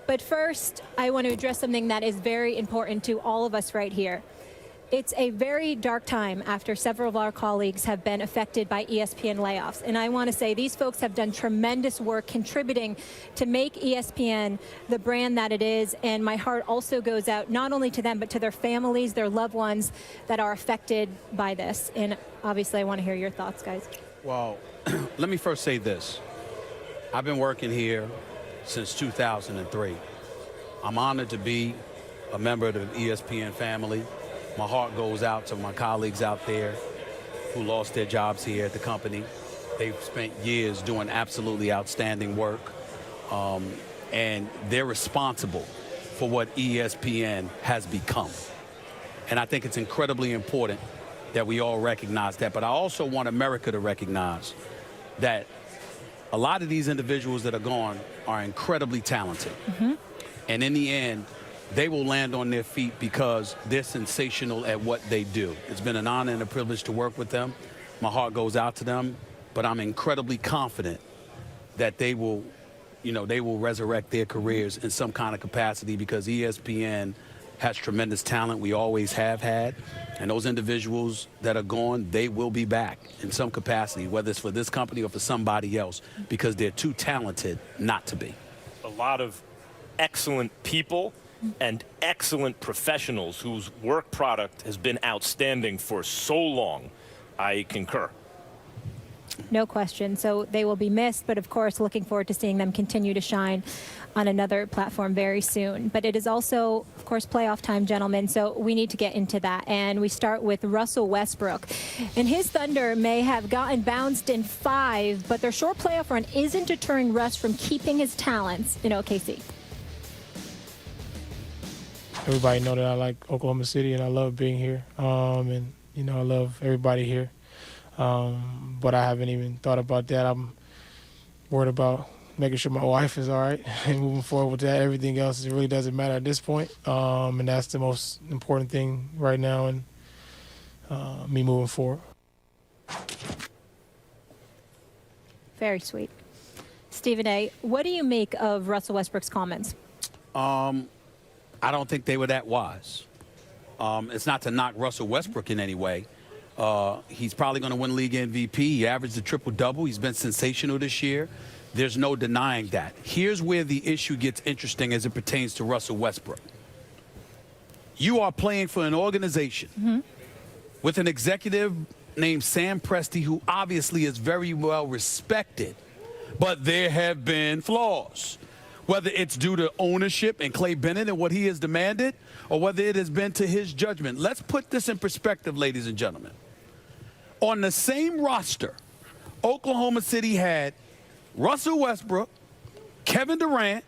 But first, I want to address something that is very important to all of us right here. It's a very dark time after several of our colleagues have been affected by ESPN layoffs. And I want to say these folks have done tremendous work contributing to make ESPN the brand that it is. And my heart also goes out not only to them, but to their families, their loved ones that are affected by this. And obviously, I want to hear your thoughts, guys. Well, let me first say this. I've been working here since 2003. I'm honored to be a member of the ESPN family. My heart goes out to my colleagues out there who lost their jobs here at the company. They've spent years doing absolutely outstanding work, and they're responsible for what ESPN has become. And I think it's incredibly important that we all recognize that. But I also want America to recognize that a lot of these individuals that are gone are incredibly talented. Mm-hmm. And in the end, they will land on their feet because they're sensational at what they do. It's been an honor and a privilege to work with them. My heart goes out to them, but I'm incredibly confident that they will, they will resurrect their careers in some kind of capacity because ESPN has tremendous talent. We always have had. And those individuals that are gone, they will be back in some capacity, whether it's for this company or for somebody else, because they're too talented not to be. A lot of excellent people and excellent professionals whose work product has been outstanding for so long. I concur. No question. So they will be missed, but of course, looking forward to seeing them continue to shine on another platform very soon. But it is also, of course, playoff time, gentlemen, so we need to get into that. And we start with Russell Westbrook. And his Thunder may have gotten bounced in 5, but their short playoff run isn't deterring Russ from keeping his talents in OKC. Everybody know that I like Oklahoma City and I love being here. And, I love everybody here. But I haven't even thought about that. I'm worried about making sure my wife is all right and moving forward with that. Everything else really doesn't matter at this point. And that's the most important thing right now and me moving forward. Very sweet. Stephen A., what do you make of Russell Westbrook's comments? I don't think they were that wise. It's not to knock Russell Westbrook in any way. He's probably going to win league MVP. He averaged a triple-double. He's been sensational this year. There's no denying that. Here's where the issue gets interesting as it pertains to Russell Westbrook. You are playing for an organization with an executive named Sam Presti, who obviously is very well respected, but there have been flaws. Whether it's due to ownership and Clay Bennett and what he has demanded, or whether it has been to his judgment. Let's put this in perspective, ladies and gentlemen. On the same roster, Oklahoma City had Russell Westbrook, Kevin Durant,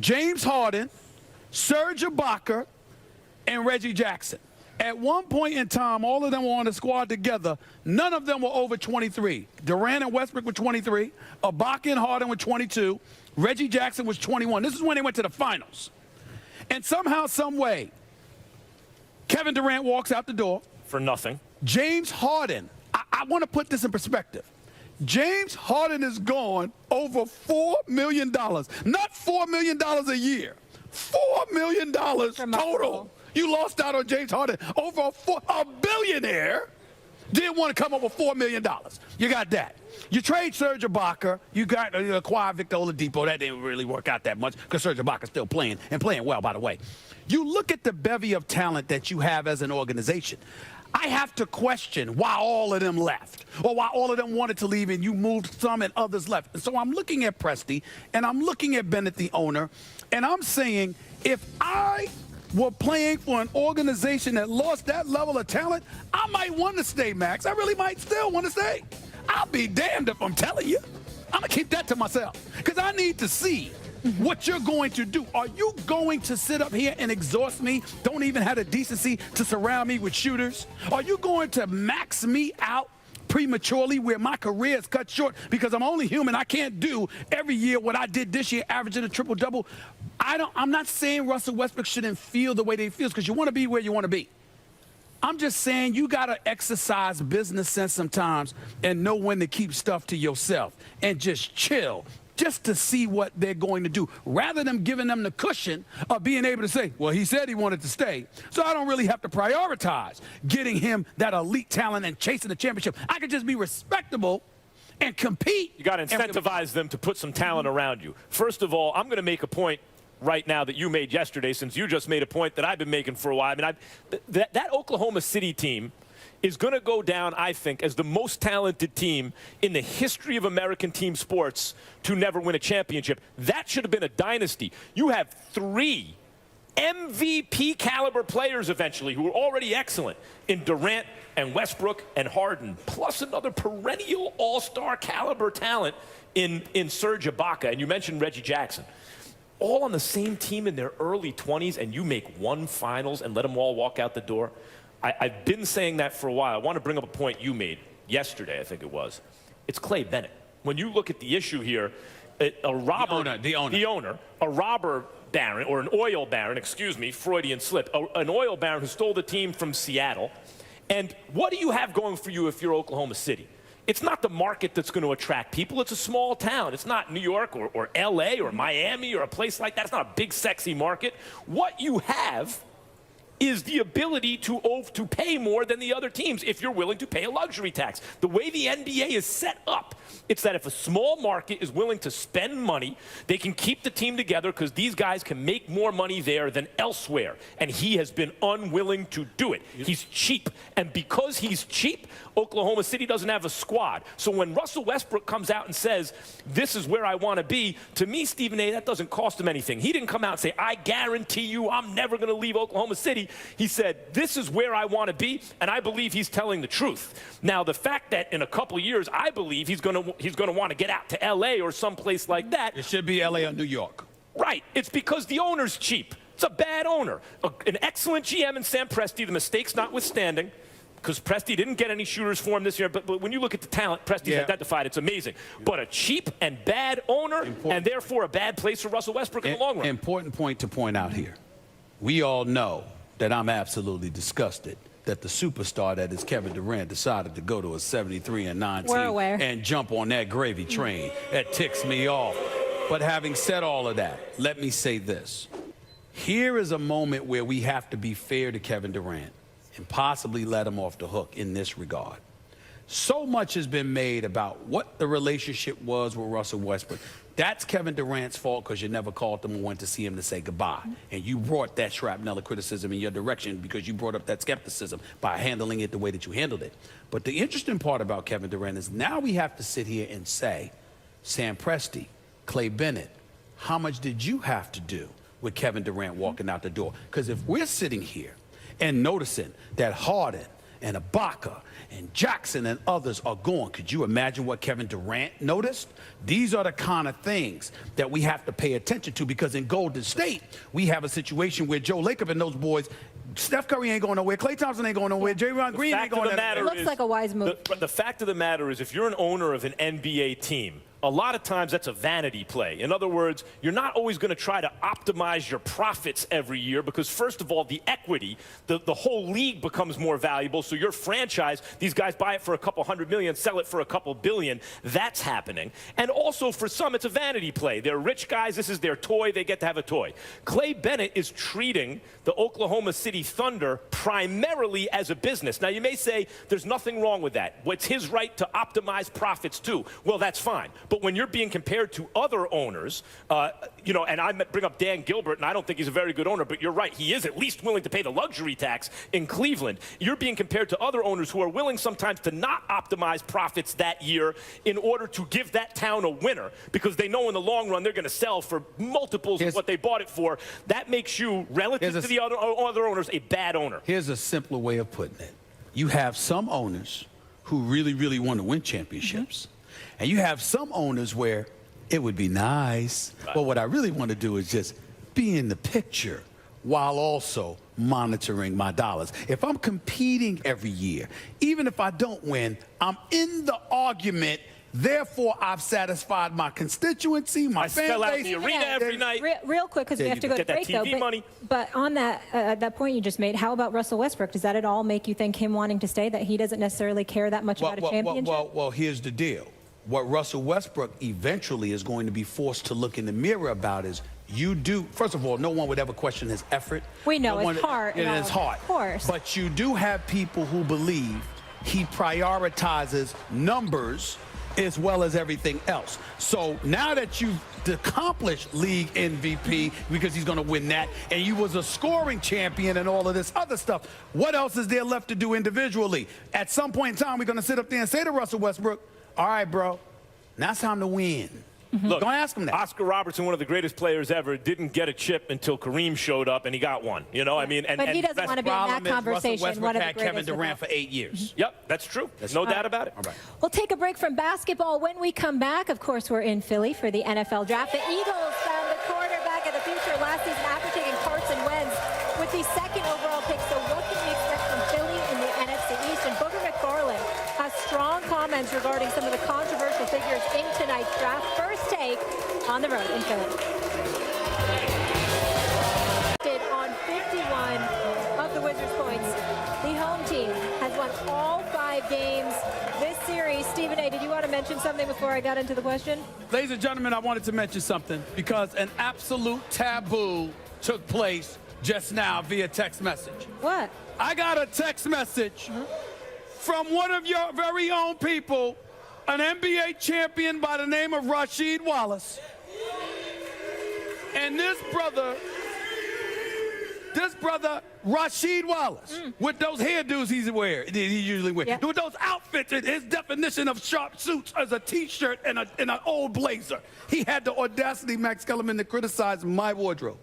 James Harden, Serge Ibaka, and Reggie Jackson. At one point in time, all of them were on the squad together. None of them were over 23. Durant and Westbrook were 23. Ibaka and Harden were 22. Reggie Jackson was 21. This is when they went to the finals. And somehow, some way, Kevin Durant walks out the door. For nothing. James Harden, I want to put this in perspective. James Harden is gone over $4 million. Not $4 million a year. $4 million total. You lost out on James Harden. Over a billionaire didn't want to come up with $4 million. You got that. You trade Serge Ibaka. You acquire Victor Oladipo. That didn't really work out that much because Serge Ibaka's still playing and playing well, by the way. You look at the bevy of talent that you have as an organization. I have to question why all of them left or why all of them wanted to leave and you moved some and others left. And so I'm looking at Presti and I'm looking at Bennett, the owner, and I'm saying if I were playing for an organization that lost that level of talent, I might want to stay, Max. I really might still want to stay. I'll be damned if I'm telling you. I'm going to keep that to myself because I need to see what you're going to do. Are you going to sit up here and exhaust me? Don't even have the decency to surround me with shooters? Are you going to max me out prematurely where my career is cut short because I'm only human? I can't do every year what I did this year, averaging a triple-double. I'm not saying Russell Westbrook shouldn't feel the way they feel because you want to be where you want to be. I'm just saying you got to exercise business sense sometimes and know when to keep stuff to yourself and just chill just to see what they're going to do, rather than giving them the cushion of being able to say, well, he said he wanted to stay, so I don't really have to prioritize getting him that elite talent and chasing the championship. I could just be respectable and compete. You got to incentivize them to put some talent around you. First of all, I'm going to make a point right now that you made yesterday, since you just made a point that I've been making for a while. I mean, that Oklahoma City team is going to go down, I think, as the most talented team in the history of American team sports to never win a championship. That should have been a dynasty. You have 3 MVP caliber players eventually who are already excellent in Durant and Westbrook and Harden, plus another perennial all-star caliber talent in Serge Ibaka. And you mentioned Reggie Jackson. All on the same team in their early 20s, and you make one finals and let them all walk out the door. I've been saying that for a while. I want to bring up a point you made yesterday, I think it was. It's Clay Bennett. When you look at the issue here, a robber, the owner, a robber baron, or an oil baron, excuse me, Freudian slip, an oil baron who stole the team from Seattle. And what do you have going for you if you're Oklahoma City? It's not the market that's going to attract people. It's a small town. It's not New York or L.A. or Miami or a place like that. It's not a big, sexy market. What you have is the ability to pay more than the other teams if you're willing to pay a luxury tax. The way the NBA is set up, it's that if a small market is willing to spend money, they can keep the team together because these guys can make more money there than elsewhere. And he has been unwilling to do it. He's cheap. And because he's cheap, Oklahoma City doesn't have a squad. So when Russell Westbrook comes out and says, this is where I want to be, to me, Stephen A., that doesn't cost him anything. He didn't come out and say, I guarantee you I'm never going to leave Oklahoma City. He said, this is where I want to be, and I believe he's telling the truth. Now, the fact that in a couple of years, I believe he's going to want to get out to L.A. or someplace like that. It should be L.A. or New York. Right. It's because the owner's cheap. It's a bad owner. An excellent GM in Sam Presti, the mistakes notwithstanding, because Presti didn't get any shooters for him this year, but when you look at the talent Presti's identified, it's amazing. But a cheap and bad owner, and therefore a bad place for Russell Westbrook in the long run. Important point to point out here. We all know that I'm absolutely disgusted that the superstar that is Kevin Durant decided to go to a 73-9 team and jump on that gravy train. That ticks me off. But having said all of that, let me say this. Here is a moment where we have to be fair to Kevin Durant and possibly let him off the hook in this regard. So much has been made about what the relationship was with Russell Westbrook. That's Kevin Durant's fault because you never called him or went to see him to say goodbye. And you brought that shrapnel of criticism in your direction because you brought up that skepticism by handling it the way that you handled it. But the interesting part about Kevin Durant is now we have to sit here and say, Sam Presti, Clay Bennett, how much did you have to do with Kevin Durant walking out the door? Because if we're sitting here and noticing that Harden and Ibaka and Jackson and others are gone, could you imagine what Kevin Durant noticed? These are the kind of things that we have to pay attention to, because in Golden State, we have a situation where Joe Lacob and those boys, Steph Curry ain't going nowhere, Klay Thompson ain't going nowhere, Draymond Green ain't going nowhere. It looks like a wise move. The fact of the matter is, if you're an owner of an NBA team, a lot of times that's a vanity play. In other words, you're not always going to try to optimize your profits every year because, first of all, the equity, the whole league becomes more valuable. So your franchise, these guys buy it for a couple $100 million, sell it for a couple billion. That's happening. And also, for some, it's a vanity play. They're rich guys. This is their toy. They get to have a toy. Clay Bennett is treating the Oklahoma City Thunder primarily as a business. Now, you may say there's nothing wrong with that. It's his right to optimize profits, too. Well, that's fine. But when you're being compared to other owners, you know, and I bring up Dan Gilbert, and I don't think he's a very good owner, but you're right, he is at least willing to pay the luxury tax in Cleveland. You're being compared to other owners who are willing sometimes to not optimize profits that year in order to give that town a winner, because they know in the long run they're going to sell for multiples of what they bought it for. That makes you, relative to the other owners, a bad owner. Here's a simpler way of putting it. You have some owners who really, really want to win championships. And you have some owners where it would be nice, but what I really want to do is just be in the picture while also monitoring my dollars. If I'm competing every year, even if I don't win, I'm in the argument. Therefore, I've satisfied my constituency, my fan base. I sell out the arena every night. Real quick, because we have to go to break, though. But on that point you just made, how about Russell Westbrook? Does that at all make you think him wanting to stay, that he doesn't necessarily care that much about a championship? Well, here's the deal. what Russell Westbrook eventually is going to be forced to look in the mirror about is, first of all, no one would ever question his effort. We know his heart. It is heart. Of course. But you do have people who believe he prioritizes numbers as well as everything else. So now that you've accomplished league MVP, because he's going to win that, and you was a scoring champion and all of this other stuff, what else is there left to do individually? At some point in time, we're going to sit up there and say to Russell Westbrook, all right, bro, now it's time to win. Look, don't ask him that. Oscar Robertson, one of the greatest players ever, didn't get a chip until Kareem showed up and he got one. You know, I mean, but he doesn't want to be in that conversation. Russell Westbrook had Kevin Durant for 8 years. Yep, that's true. There's no doubt about it. All right. We'll take a break from basketball. When we come back, of course, we're in Philly for the NFL draft. The Eagles found the quarterback of the future last season after taking Carson Wentz with the second overall pick. So what can we expect from Philly in the NFC East? And Booker McFarland has strong comments regarding some of the controversial figures in tonight's draft. First take on the road in Philly. On 51 of the Wizards' points, the home team has won all 5 games this series. Stephen A., did you want to mention something before I got into the question? Ladies and gentlemen, I wanted to mention something because an absolute taboo took place just now via text message. What? I got a text message from one of your very own people, an NBA champion by the name of Rasheed Wallace. And this brother, Rasheed Wallace, with those hairdos he usually wears, Yeah. with those outfits, his definition of sharp suits as a T-shirt and an old blazer, he had the audacity, Max Kellerman, to criticize my wardrobe.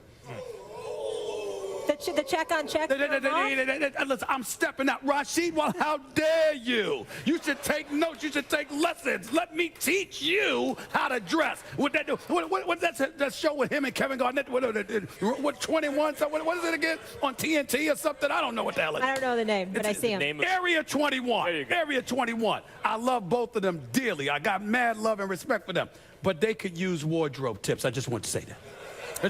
The check on check? Listen, I'm stepping out. Rasheed, well, how dare you? You should take notes. You should take lessons. Let me teach you how to dress. What that show with him and Kevin Garnett? What 21? So what is it again? On TNT or something? I don't know what the hell it is. I don't know the name, but I see him. Area 21. Area 21. I love both of them dearly. I got mad love and respect for them. But they could use wardrobe tips. I just want to say that.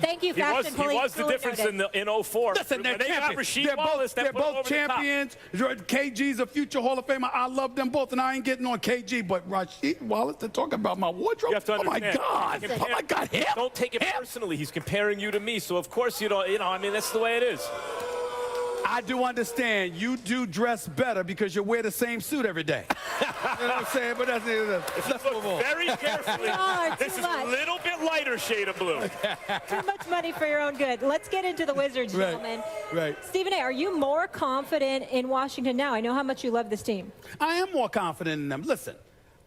Thank you, Fashion Police. He was the difference in 04. Listen, they're champions. They're both champions. KG's a future Hall of Famer. I love them both, and I ain't getting on KG. But Rasheed Wallace, to talk about my wardrobe. You have to understand. Oh my God! Oh my God! Him? Don't take it personally. He's comparing you to me, so of course you know. I mean, that's the way it is. I do understand you do dress better because you wear the same suit every day. You know what I'm saying? But let's move on. Very carefully. This is a little bit lighter shade of blue. Too much money for your own good. Let's get into the Wizards, gentlemen. Right. Stephen A., are you more confident in Washington now? I know how much you love this team. I am more confident in them. Listen,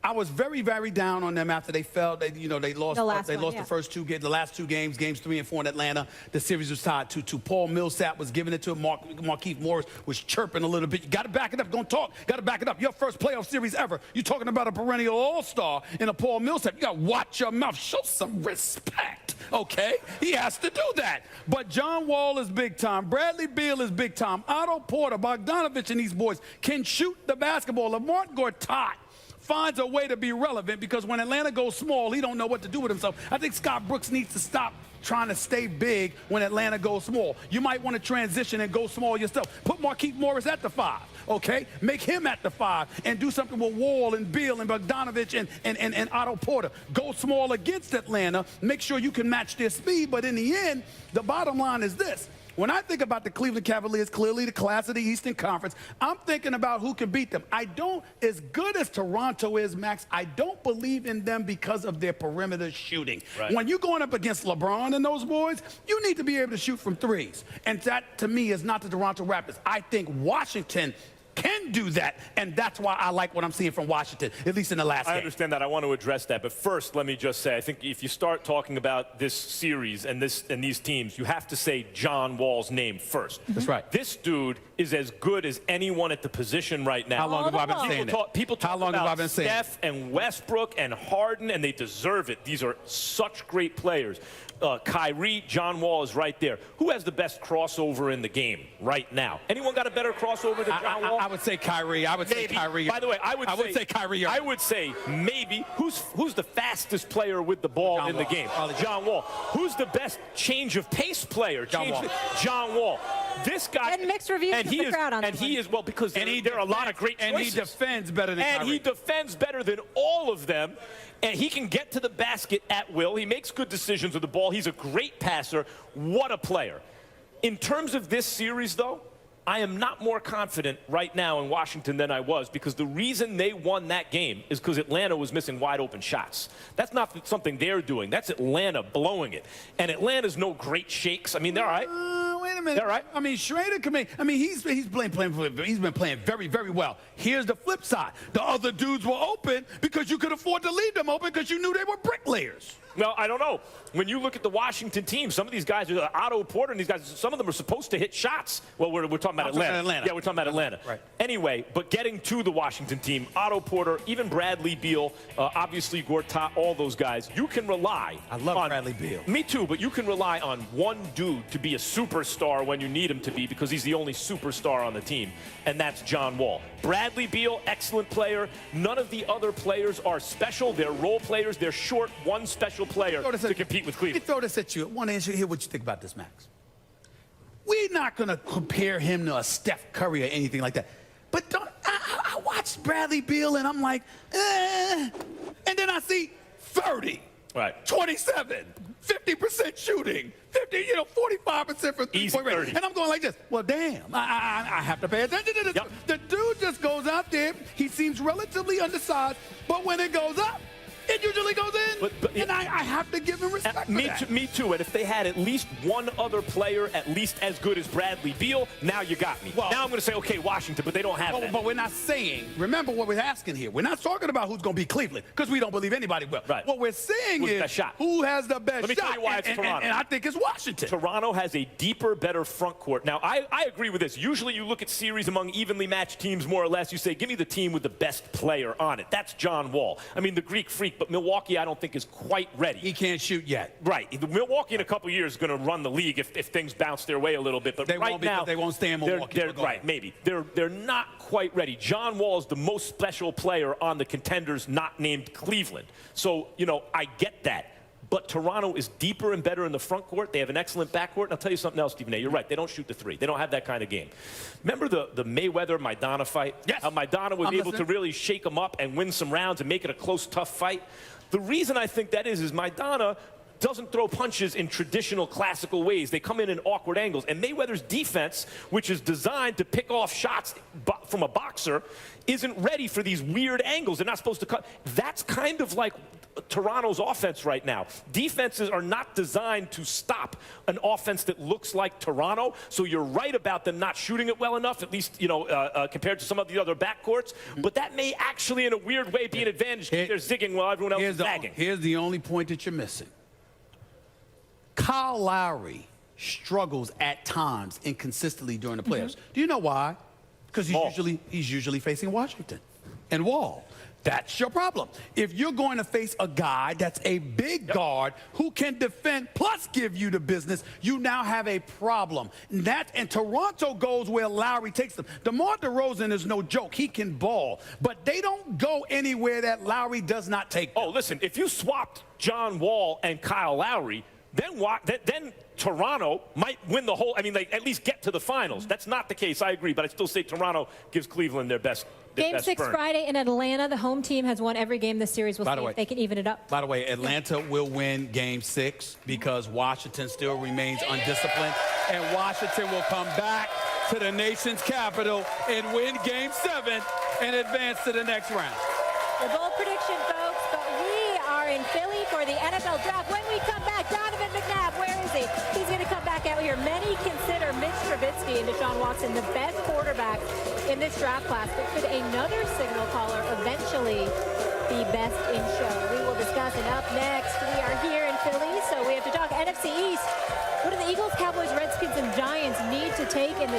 I was very, very down on them after they fell. They lost. The first 2 games, the last 2 games, games 3 and 4 in Atlanta. The series was tied 2-2. Paul Millsap was giving it to him. Markieff Morris was chirping a little bit. You got to back it up. Don't talk. Got to back it up. Your first playoff series ever. You're talking about a perennial all-star in a Paul Millsap. You got to watch your mouth. Show some respect. Okay? He has to do that. But John Wall is big time. Bradley Beal is big time. Otto Porter, Bogdanovich, and these boys can shoot the basketball. Lamont Gortat finds a way to be relevant because when Atlanta goes small, he don't know what to do with himself. I think Scott Brooks needs to stop trying to stay big when Atlanta goes small. You might want to transition and go small yourself. Put Markieff Morris at the 5, okay? Make him at the 5 and do something with Wall and Beal and Bogdanovich and Otto Porter. Go small against Atlanta. Make sure you can match their speed. But in the end, the bottom line is this. When I think about the Cleveland Cavaliers, clearly the class of the Eastern Conference, I'm thinking about who can beat them. I don't, as good as Toronto is, Max, I don't believe in them because of their perimeter shooting. Right. When you're going up against LeBron and those boys, you need to be able to shoot from threes. And that, to me, is not the Toronto Raptors. I think Washington can do that, and that's why I like what I'm seeing from Washington, at least in the last game. I understand that. I want to address that. But first, let me just say, I think if you start talking about this series and these teams, you have to say John Wall's name first. That's right. This dude is as good as anyone at the position right now. How long have I been saying that? People talk How long have I about been saying Steph and Westbrook and Harden, and they deserve it. These are such great players. Kyrie, John Wall is right there. Who has the best crossover in the game right now? Anyone got a better crossover than John Wall? I would say Kyrie. I would say Kyrie. By the way, I would say Kyrie. I would say maybe. Who's the fastest player with the ball in the game? John Wall. Who's the best change of pace player? John Wall. John Wall. This guy and mixed reviews and from he the crowd on and that he one. is well because there are a lot of great choices. And he defends better than And Kyrie. he defends better than all of them. And he can get to the basket at will. He makes good decisions with the ball. He's a great passer. What a player. In terms of this series, though, I am not more confident right now in Washington than I was, because the reason they won that game is because Atlanta was missing wide open shots. That's not something they're doing. That's Atlanta blowing it. And Atlanta's no great shakes. I mean, they're all right. Wait a minute. They're all right. I mean, Schrader can make. I mean, he's been playing very, very well. Here's the flip side. The other dudes were open because you could afford to leave them open because you knew they were bricklayers. Well, I don't know. When you look at the Washington team, some of these guys, Otto Porter and these guys, some of them are supposed to hit shots. Well, we're talking about Atlanta. Yeah, we're talking about Atlanta. Right. Anyway, but getting to the Washington team, Otto Porter, even Bradley Beal, obviously Gortat, all those guys, you can rely I love on Bradley Beal. Me too, but you can rely on one dude to be a superstar when you need him to be, because he's the only superstar on the team, and that's John Wall. Bradley Beal, excellent player. None of the other players are special. They're role players. They're short one special player to compete with Let Cleveland. me throw this at you. I want to hear what you think about this, Max. We're not going to compare him to a Steph Curry or anything like that. But I watched Bradley Beal, and I'm like, eh. And then I see 30, Right. 27, 50% shooting, 45% for three-point range. And I'm going like this. Well, damn, I have to pay attention to this. Yep. The dude just goes out there. He seems relatively undersized, but when it goes up, it usually goes in, and I have to give him respect for that. Me too. And if they had at least one other player at least as good as Bradley Beal, now you got me. Well, now I'm going to say, okay, Washington, but they don't have that. But we're not saying, remember what we're asking here. We're not talking about who's going to beat Cleveland, because we don't believe anybody will. Right. What we're saying Who's the is best shot? who has the best shot. Let me tell you why it's Toronto. And I think it's Washington. Toronto has a deeper, better front court. Now, I agree with this. Usually you look at series among evenly matched teams, more or less. You say, give me the team with the best player on it. That's John Wall. I mean, the Greek freak, but Milwaukee, I don't think is quite ready. He can't shoot yet. Right. Milwaukee in a couple years is going to run the league if things bounce their way a little bit. But They right won't be, now, they won't stay in Milwaukee. Right, maybe. They're not quite ready. John Wall is the most special player on the contenders not named Cleveland. So, I get that. But Toronto is deeper and better in the front court. They have an excellent backcourt. And I'll tell you something else, Stephen A. You're right. They don't shoot the three. They don't have that kind of game. Remember the Mayweather-Maidana fight? Yes. How Maidana was able to really shake them up and win some rounds and make it a close, tough fight? The reason I think that is Maidana doesn't throw punches in traditional classical ways. They come in awkward angles. And Mayweather's defense, which is designed to pick off shots from a boxer, isn't ready for these weird angles. They're not supposed to cut. That's kind of like Toronto's offense right now. Defenses are not designed to stop an offense that looks like Toronto. So you're right about them not shooting it well enough, at least, compared to some of the other backcourts. But that may actually, in a weird way, be an advantage because they're zigging while everyone else is zagging. Here's the only point that you're missing. Kyle Lowry struggles at times inconsistently during the playoffs. Do you know why? Because he's usually facing Washington and Wall. That's your problem. If you're going to face a guy that's a big guard who can defend plus give you the business, you now have a problem. And Toronto goes where Lowry takes them. DeMar DeRozan is no joke. He can ball. But they don't go anywhere that Lowry does not take them. Oh, listen, if you swapped John Wall and Kyle Lowry, then Toronto might win the whole, at least get to the finals. That's not the case, I agree, but I still say Toronto gives Cleveland their best. Game 6 Friday in Atlanta. The home team has won every game this series. We'll see if they can even it up. By the way, Atlanta will win Game 6 because Washington still remains undisciplined, and Washington will come back to the nation's capital and win Game 7 and advance to the next round. The bold prediction, folks, but we are in Philly for the NFL draft. When we come back, Donovan McNabb, where is he? He's going to come back out here. Many consider Mitch Trubisky and Deshaun Watson the best quarterbacks in this draft class, but could another signal caller eventually be best in show? We will discuss it up next. We are here in Philly, so we have to talk NFC East. What do the Eagles, Cowboys, Redskins, and Giants need to take in the